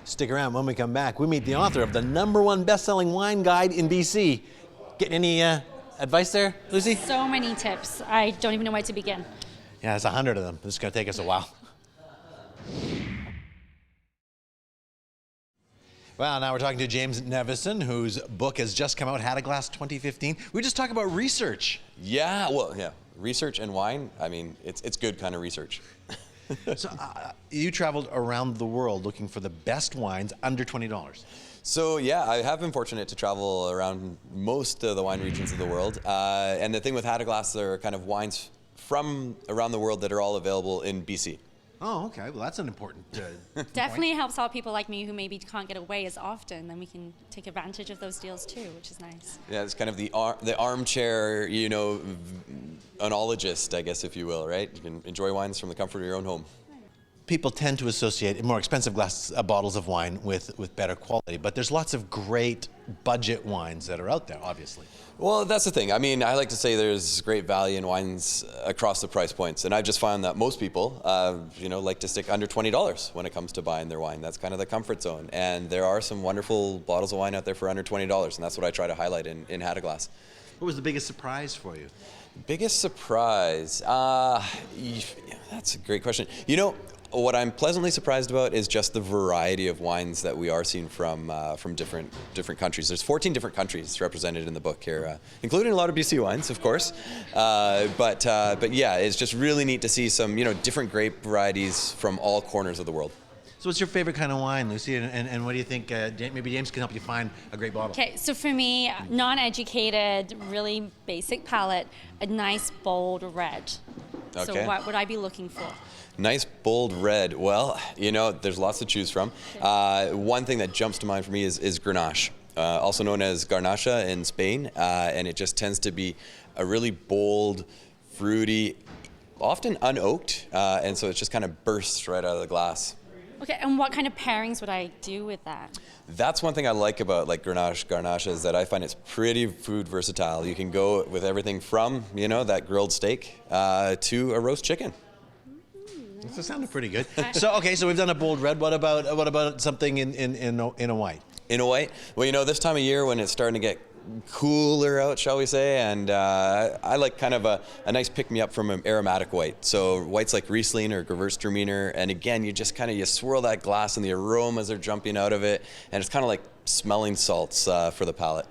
Stick around. When we come back, we meet the author of the #1 best-selling wine guide in BC. Getting any advice there, Lucy? So many tips. I don't even know where to begin. Yeah, there's 100 of them. This is going to take us a while. Well, now we're talking to Jame Nevison, whose book has just come out, Had a Glass 2015. We just talk about research. Yeah, well, yeah. Research and wine, I mean, it's good kind of research. So you traveled around the world looking for the best wines under $20. So yeah, I have been fortunate to travel around most of the wine regions of the world. And the thing with Had a Glass, there are kind of wines from around the world that are all available in BC. Oh, okay. Well, that's an important Definitely helps out people like me who maybe can't get away as often. Then we can take advantage of those deals too, which is nice. Yeah, it's kind of the armchair, enologist, I guess, if you will, right? You can enjoy wines from the comfort of your own home. People tend to associate more expensive bottles of wine with better quality, but there's lots of great budget wines that are out there, obviously. Well, that's the thing. I mean, I like to say there's great value in wines across the price points, and I just found that most people, like to stick under $20 when it comes to buying their wine. That's kind of the comfort zone, and there are some wonderful bottles of wine out there for under $20, and that's what I try to highlight in Had a Glass. What was the biggest surprise for you? Biggest surprise? That's a great question. What I'm pleasantly surprised about is just the variety of wines that we are seeing from different countries. There's 14 different countries represented in the book here, including a lot of BC wines, of course. But yeah, it's just really neat to see some different grape varieties from all corners of the world. So what's your favorite kind of wine, Lucy? And what do you think, maybe James can help you find a great bottle? Okay, so for me, non-educated, really basic palate, a nice bold red. Okay. So what would I be looking for? Nice, bold red. Well, there's lots to choose from. One thing that jumps to mind for me is Grenache, also known as Garnacha in Spain, and it just tends to be a really bold, fruity, often unoaked, and so it just kind of bursts right out of the glass. Okay, and what kind of pairings would I do with that? That's one thing I like about Garnacha is that I find it's pretty food versatile. You can go with everything from, that grilled steak to a roast chicken. This sounded pretty good. So we've done a bold red. What about something in a white? In a white? Well, this time of year when it's starting to get cooler out, shall we say, and I like kind of a nice pick-me-up from an aromatic white. So whites like Riesling or Gewürztraminer, and again, you just you swirl that glass and the aromas are jumping out of it, and it's kind of like smelling salts for the palate.